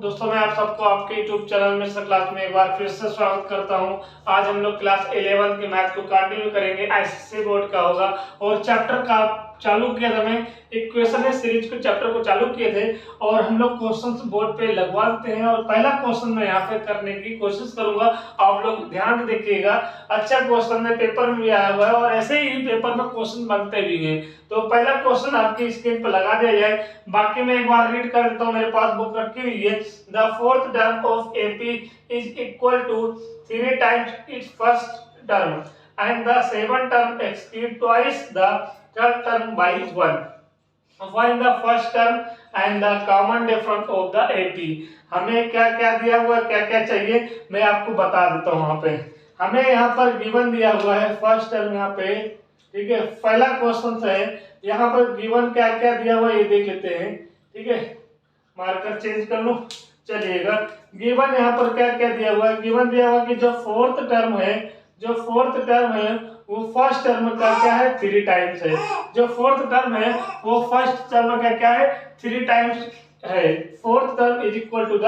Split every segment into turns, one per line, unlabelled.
दोस्तों, मैं आप सबको आपके YouTube चैनल में से क्लास में एक बार फिर से स्वागत करता हूं। आज हम लोग क्लास 11 के मैथ को कंटिन्यू करेंगे। आईसीएसई बोर्ड का होगा और चैप्टर का चालू किया था। मैं एक क्वेश्चन है सीरीज को चैप्टर को चालू किए थे और हम लोग क्वेश्चंस बोर्ड पे लगवा देते हैं। और पहला क्वेश्चन मैं यहाँ पे करने की कोशिश करूंगा, आप लोग ध्यान से देखिएगा। अच्छा क्वेश्चन है, पेपर में भी आया हुआ है और ऐसे ही पेपर में क्वेश्चन बनते भी हैं। तो पहला क्वेश्चन आपकी स्क्रीन पर लगा दिया जाए, बाकी मैं एक बार रीड कर देता हूँ। मेरे पास बुक रखी हुई है। The fourth term of AP is equal to 3 times its first term and the seventh term exceed twice the third term by 1. Find the first term and the common difference of the AP. हमें क्या क्या दिया हुआ है, क्या क्या चाहिए, मैं आपको बता देता हूँ। यहाँ पे हमें यहाँ पर गिवन दिया हुआ है फर्स्ट टर्म यहाँ पे, ठीक है। पहला क्वेश्चन है, यहाँ पर गिवन क्या क्या दिया हुआ है ये देख लेते हैं, ठीक है। मार्कर चेंज कर लो, चलिएगा। गिवन यहाँ पर क्या क्या दिया हुआ है, गिवन दिया हुआ कि जो फोर्थ टर्म है वो फर्स्ट टर्म का क्या है 3 टाइम्स है। जो फोर्थ टर्म है वो फर्स्ट टर्म का क्या है 3 टाइम्स है। Fourth term is equal to the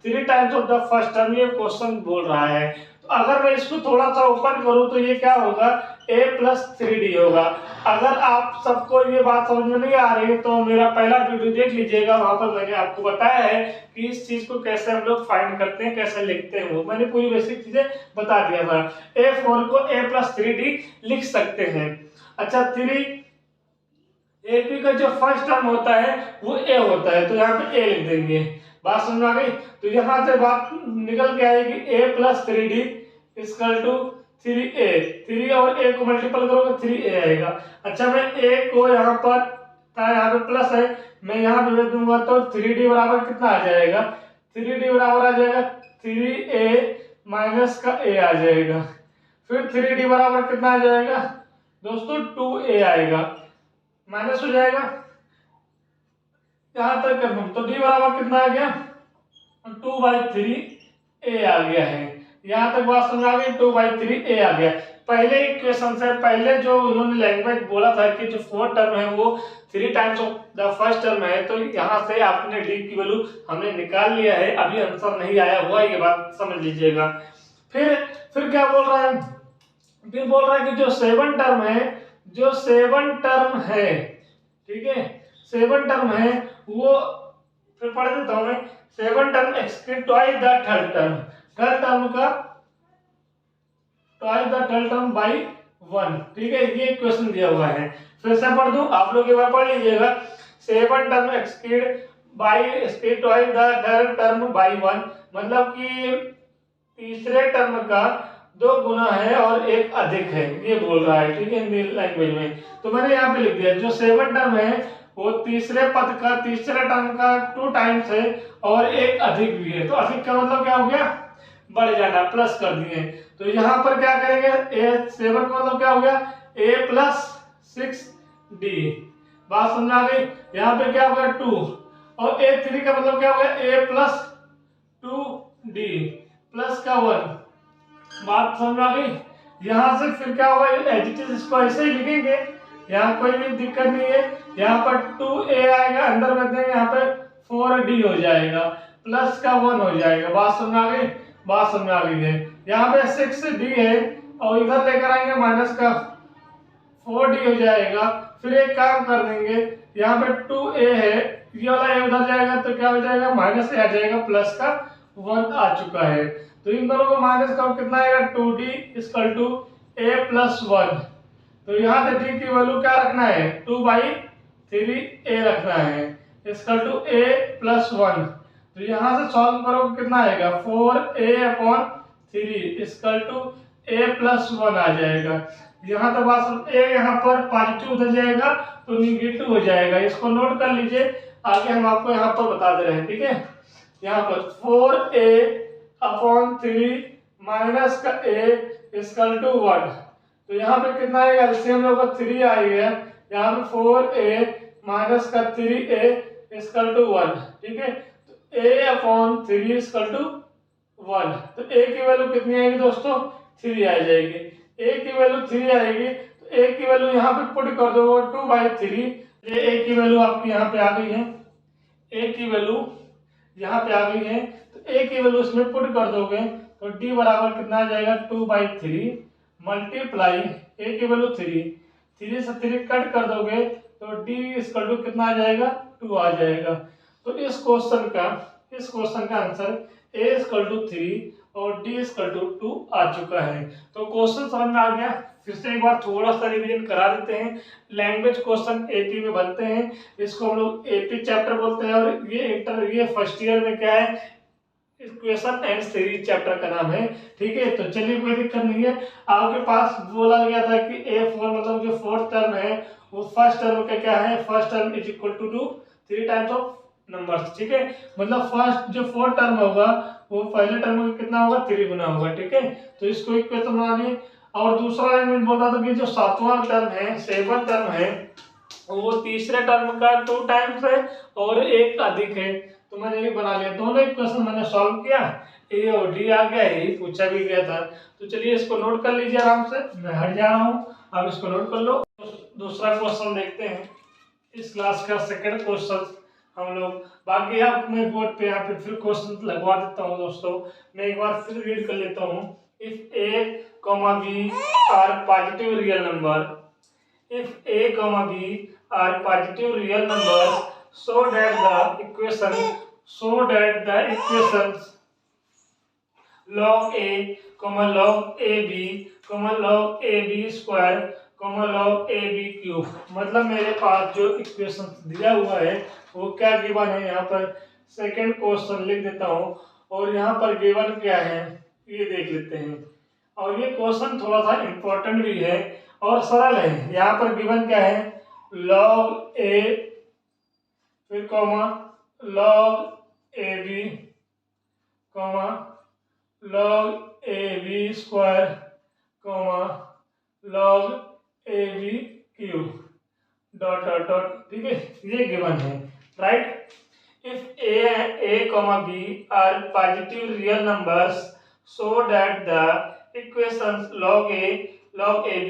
3 times of the first term, ये क्वेश्चन बोल रहा है। तो अगर मैं इसको थोड़ा सा ओपन करूं तो ये क्या होगा, a + 3d होगा। अगर आप सबको ये बात समझ में नहीं आ रही है तो मेरा पहला वीडियो देख लीजिएगा, वहां पर मैंने आपको बताया है कि इस चीज को कैसे हम लोग फाइंड करते हैं, कैसे लिखते हैं। वो मैंने पूरी बेसिक चीजें बता दिया था। a4 को a + 3d लिख सकते हैं। अच्छा, 3 AP का जो फर्स्ट टर्म होता है वो a होता है, तो यहाँ पे a लिख देंगे। बात समझ में आ गई? तो यहाँ से बात निकल के आएगी a + 3d = 3a। 3 और a को मल्टीपल करोगे 3a आएगा। अच्छा, मैं a को यहाँ पर था, यहाँ पे प्लस है, मैं यहाँ पे भेज दूंगा तो 3d बराबर कितना आ जाएगा, 3d बराबर आ जाएगा 3a - का a आ जाएगा। फिर 3d बराबर कितना आ जाएगा दोस्तों, 2a आएगा, माइनस हो जाएगा। यहां तक कर दूं तो d बराबर कितना आ गया, 2/3a आ गया है। यहां तक बात समझ आ गई, 2/3a आ गया। पहले इक्वेशन से पहले जो उन्होंने लैंग्वेज बोला था कि जो फोर्थ टर्म है वो 3 times of the first term है, तो यहां से आपने d की वैल्यू हमने निकाल लिया है। अभी आंसर नहीं आया हुआ, ये बात समझ लीजिएगा। फिर क्या बोल रहा है, फिर बोल रहा है कि जो 7 टर्म है, ठीक है, 7 टर्म है वो, फिर पढ़ देता हूं मैं। 7 term exceed twice the third term, third term का twice the third term by 1, ठीक है। ये क्वेश्चन दिया हुआ है, फिर से पढ़ दूं, आप लोग एक बार पढ़ लीजिएगा। 7 term exceed twice the third term by 1, मतलब कि तीसरे टर्म का 2 गुना है और 1 अधिक है, ये बोल रहा है, ठीक है, हिंदी लैंग्वेज में। तो मैंने यहाँ पे लिख दिया, जो 7 टर्म है वो तीसरे पद का, तीसरे टर्म का 2 टाइम्स है और 1 अधिक भी है। तो अधिक का मतलब क्या हो गया, बढ़ जाना, प्लस कर दिए। तो यहाँ पर क्या करेंगे, a7 का मतलब क्या हो गया, a + 6d। बात समझ आ गई? यहाँ पे क्या हो गया 2, और a3 का मतलब क्या हो गया, a + 2d + 1। बात समझ आ गई? यहाँ से फिर क्या होगा, एज इट इज इसको ऐसे ही लिखेंगे, यहाँ कोई भी दिक्कत नहीं है। यहाँ पर 2a आएगा, अंदर में देंगे, यहाँ पे 4d हो जाएगा, +1 हो जाएगा। बात समझ आ गई? बात समझ आ गई है। यहाँ पे 6d है और इधर लेकर आएंगे -4d हो जाएगा। फिर एक काम कर देंगे, यहाँ पे 2a है, ये वाला a उधर जाएगा तो क्या हो जाएगा, -a आ जाएगा, +1 आ चुका है। तो इन दोनों को माइनस करो, कितना आएगा, 2d = a + 1। तो यहाँ से d की वैल्यू क्या रखना है, 2/3a रखना है, = a + 1। तो यहाँ से सॉल्व करो, कितना आएगा, 4a/3 = a + 1 आ जाएगा। यहाँ तक बात, a यहाँ पर पॉजिटिव उधर जाएगा तो निगेटिव हो जाएगा, इसको नोट कर लीजिए, आगे हम आपको यहाँ पर बता दे रहे हैं, ठीक है। यहाँ पर 4a/3 - का a = 1। तो यहाँ पे कितना आएगा, एलसीएम में होगा 3 आएगा, यहाँ पे 4a - का 3a = 1, ठीक है। तो a/3 = 1। तो a की वैल्यू कितनी आएगी दोस्तों, 3 आ जाएगी। a की वैल्यू 3 आएगी, तो a की वैल्यू यहाँ पे पुट कर दो, 2/3। a की वैल्यू आपकी यहाँ पे आ गई है, a की वैल्यू यहाँ पे आ गई है, तो ए की वैल्यू उसमें पुट कर दोगे तो डी बराबर कितना आ जाएगा 2/3 मल्टीप्लाई ए की वैल्यू 3 से 3 कट कर दोगे तो डी इक्वल टू कितना आ जाएगा 2 आ जाएगा। तो इस क्वेश्चन का आंसर ए इक्वल टू 3 और डी इक्वल टू 2 आ चुका है। तो क्वेश्चन समझ में आ गया। फिर से एक बार थोड़ा सा रिवीजन करा देते हैं। लैंग्वेज क्वेश्चन एपी में बनते हैं, इसको हम लोग एपी चैप्टर बोलते हैं, और ये फर्स्ट ईयर में क्या है, इक्वेशन एंड सीरीज चैप्टर का नाम है। ठीक है, तो चलिए कोई दिक्कत नहीं है। आपके पास बोला गया था कि A4 मतलब जो फोर्थ टर्म है वो फर्स्ट टर्म का क्या है, first term is equal to 3 times of numbers. ठीक है, मतलब फर्स्ट जो फोर्थ टर्म होगा वो पहले टर्म का कितना होगा 3 गुना होगा। ठीक है, तो इसको इक्वेशन बना लिए। और दूसरा एलिमेंट बोल रहा था कि जो सातवां टर्म है, सेवन टर्म है, वो तीसरे टर्म का 2 टाइम्स है और एक अधिक है। तो मैंने ये बना लिया, दोनों इक्वेशन मैंने सॉल्व किया, ए और डी आ गया, यही पूछा भी गया था। तो चलिए इसको नोट कर लीजिए आराम से, मैं हट जा रहा हूँ, आप इसको नोट कर लो। दूसरा क्वेश्चन देखते हैं, इस क्लास का सेकंड क्वेश्चन हम लोग। बाकी अपने बोर्ड पे यहाँ पे फिर क्वेश्चन लगवा देता हूँ दोस्तों, मैं एक बार फिर रीड कर लेता हूँ। If A comma B are positive real number, if a comma b are positive real numbers, so that the equations log a comma log ab comma log ab square comma log ab cube, मतलब मेरे पास जो equation दिया हुआ है वो क्या given है, यहाँ पर सेकंड क्वेश्चन लिख देता हूँ, और यहाँ पर गिवन क्या है ये देख लेते हैं। और ये क्वेश्चन थोड़ा सा इम्पोर्टेंट भी है और सरल है। यहाँ पर गिवन क्या है, log a फिर comma log A B comma log A B square comma log A B cube dot dot dot. ठीक है, ये गिवन है, right. If a comma b are positive real numbers so that the equations log a log ab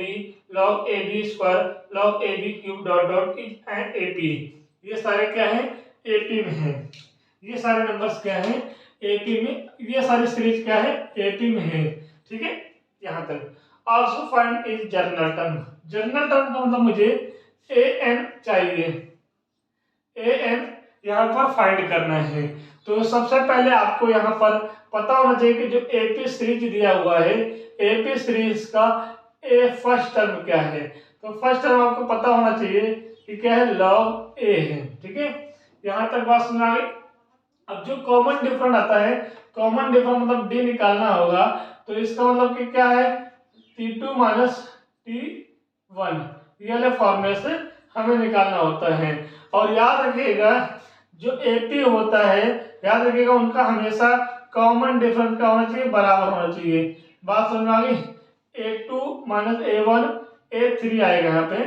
log ab square log ab cube dot dot is and AP, ये सारे क्या है AP में है, ये सारे नंबर्स क्या है एपी में, ये सारी सीरीज क्या है एपी में है। ठीक है, यहाँ तक। Also find is journal term, journal term का मतलब मुझे ए एन चाहिए, ए एन यहाँ पर फाइंड करना है। तो सबसे पहले आपको यहाँ पर पता होना चाहिए कि जो एपी सीरीज दिया हुआ है, एपी सीरीज का ए फर्स्ट टर्म क्या है। तो फर्स्ट टर्म आपको पता होना चाहिए कि क्या है, लॉग ए है। ठीक है, यहाँ तक बात समझ आ गई। अब जो कॉमन डिफरेंस आता है, कॉमन डिफरेंस मतलब डी निकालना होगा, तो इसका मतलब कि क्या है T2 माइनस T1, ये वाले फॉर्मूले से हमें निकालना होता है। और याद रखिएगा जो एपी होता है, याद रखिएगा उनका हमेशा कॉमन डिफरेंस का होना चाहिए, बराबर होना चाहिए। बात समझ में आ गई। A2 माइनस A1 A3 आएगा, यहाँ पे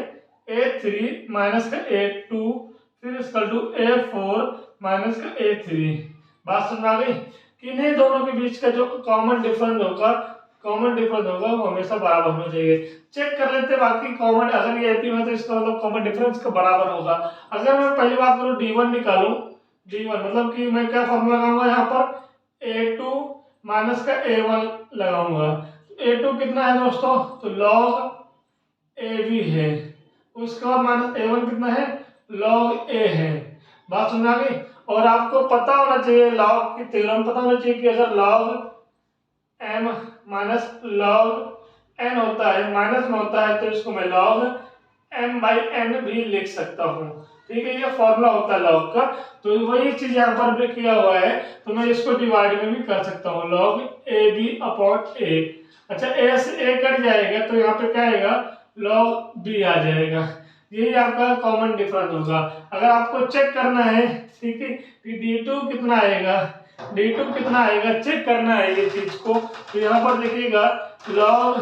A3 माइनस का A2 फिर इसका टू A4 माइनस का A3। बात समझ में आ गई। किन्हीं दोनों के बीच का जो कॉमन डिफरेंस होगा वो हमेशा बराबर होना चाहिए। चेक कर लेते हैं बाकी कॉमन, अगर ये एपी में तो इसका मतलब कॉमन डिफरेंस का बराबर होगा। अगर मैं पहली बात करूँ D1 निकालूं, D1 मतलब कि मैं क्या फॉर्मूला लगाऊंगा, यहाँ पर A2 माइनस का A1 लगाऊंगा। A2 कितना है दोस्तों, तो log AB है, उसका बाद माइनस A1 कितना है, log A है। बात समझ आ गई। और आपको पता होना चाहिए, लॉग की थ्योरम पता होना चाहिए कि अगर log m minus log n होता है, माइनस में होता है, तो इसको मैं log m/n भी लिख सकता हूँ। ठीक है, ये फॉर्मूला होता है लॉग का। तो वही चीज यहाँ पर भी किया हुआ है, तो मैं इसको डिवाइड में भी कर सकता हूँ, log AB/a। अच्छा, a से a कट जाएगा तो यहाँ पे क्या आएगा, log b आ जाएगा। यही आपका कॉमन डिफरेंस होगा। अगर आपको चेक करना है, ठीक है, कि D2 कितना आएगा, D2 कितना आएगा चेक करना है ये चीज को, तो यहाँ पर देखिएगा log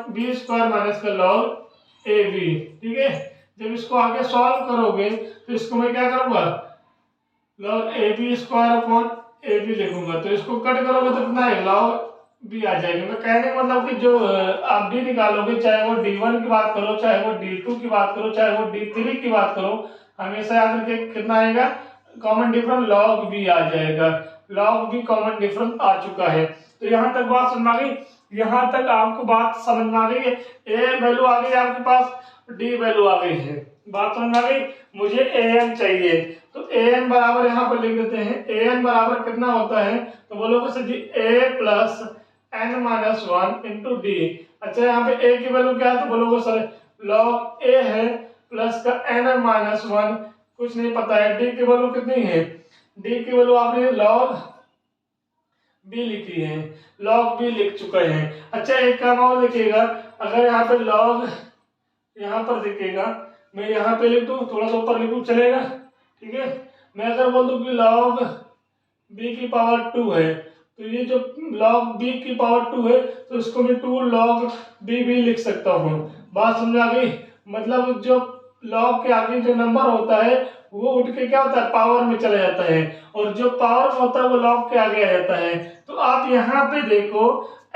b स्क्वायर माइनस का log ab। ठीक है, जब इसको आगे सॉल्व करोगे तो इसको मैं क्या करूंगा, log ab square upon ab लिखूंगा, तो इसको कट करोगे तो कितना है, log b आ जाएगा। मैं कहने का मतलब कि जो आप d निकालोगे, चाहे वो D1 की बात करो, चाहे वो D2 की बात करो, चाहे वो D3 की बात करो, हमेशा याद रखिए कितना आएगा, कॉमन डिफरेंस लॉग बी आ जाएगा, लॉग बी कॉमन डिफरेंस आ चुका है। तो यहाँ तक बात समझ आ गई, यहाँ तक आपको बात समझ में आ गई है। ए वैल्यू आ गई आपके पास, डी वैल्यू आ गई है, बात समझ में आ गई। मुझे ए एन चाहिए, तो ए एन बराबर यहाँ पर लिख देते हैं। ए एन बराबर कितना होता है, तो बोलोगे sir ji a plus n minus one into d. अच्छा यहाँ पे ए की वैल्यू क्या है, तो बोलोगे सर लॉग ए है प्लस का एन माइनस वन, कुछ नहीं पता है। डी की वैल्यू कितनी है, डी की वैल्यू आपने लॉग बी लिखी है, लॉग बी लिख चुके हैं। अच्छा एक काम और देखिएगा, अगर यहाँ पे लॉग यहाँ पर दिखेगा, मैं यहाँ पे लिख दूँ, थोड़ा सा ऊपर लिखूँ चलेगा, ठीक है। मैं अगर बोल दूँ कि लॉग बी की पावर 2 है, तो ये जो लॉग बी की पावर 2 है, तो इसको मैं 2 लॉग बी भी लिख सकता हूँ। बात समझ आ गई, मतलब जो लॉग के आगे जो नंबर होता है वो उठ के क्या होता है, पावर में चला जाता है, और जो पावर में होता है वो लॉग के आगे आ जाता है। तो आप यहाँ पे देखो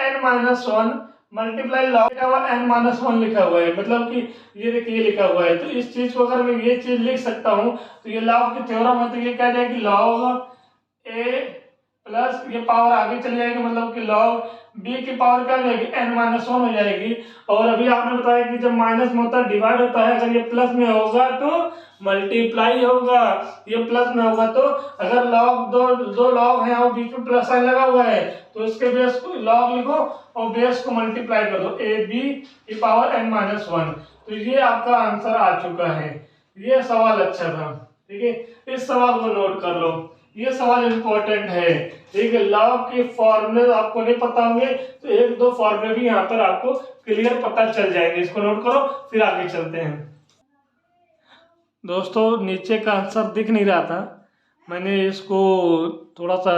n minus one multiply log n minus one लिखा हुआ है, मतलब कि ये देखिए लिखा हुआ है। तो इस चीज को अगर मैं ये चीज लिख सकता हूँ, तो ये लॉग की थ्योरम है, तो ये क्या जाएगी लॉग ए प्लस ये पावर आगे चली जाएगी, मतलब कि लॉग बी की पावर क्या हो जाएगी, n माइनस वन हो जाएगी। और अभी आपने बताया कि जब माइनस में होता है डिवाइड होता है, अगर ये प्लस में होगा तो मल्टीप्लाई होगा, ये प्लस में होगा तो अगर लॉग दो लॉग हैं और बीच में प्लस साइन लगा हुआ है, तो इसके बेस को लॉग लिखो और बेस को मल्टीप्लाई कर दो, ए बी की पावर n माइनस वन। तो ये आपका आंसर आ चुका है। ये सवाल अच्छा था, ठीक है, इस सवाल को नोट कर लो, ये सवाल इंपॉर्टेंट है, ठीक है। लॉग के फॉर्मूले आपको नहीं पता होंगे, तो एक दो फॉर्मूले भी यहाँ पर आपको क्लियर पता चल जाएंगे, इसको नोट करो, फिर आगे चलते हैं। दोस्तों नीचे का आंसर दिख नहीं रहा था, मैंने इसको थोड़ा सा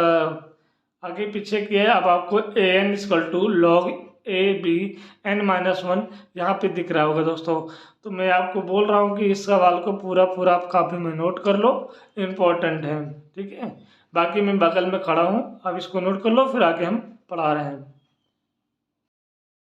आगे पीछे किया है। अब आपको a n equal to log a b n minus one यहाँ पे दिख रहा होगा दोस्तों। तो मैं आपको बोल रहा हूँ कि इस सवाल को पूरा आप कापी में नोट कर लो, इम्पोर्टेंट है, ठीक है। बाकी मैं बगल में खड़ा हूँ, आप इसको नोट कर लो, फिर आगे हम पढ़ा रहे हैं।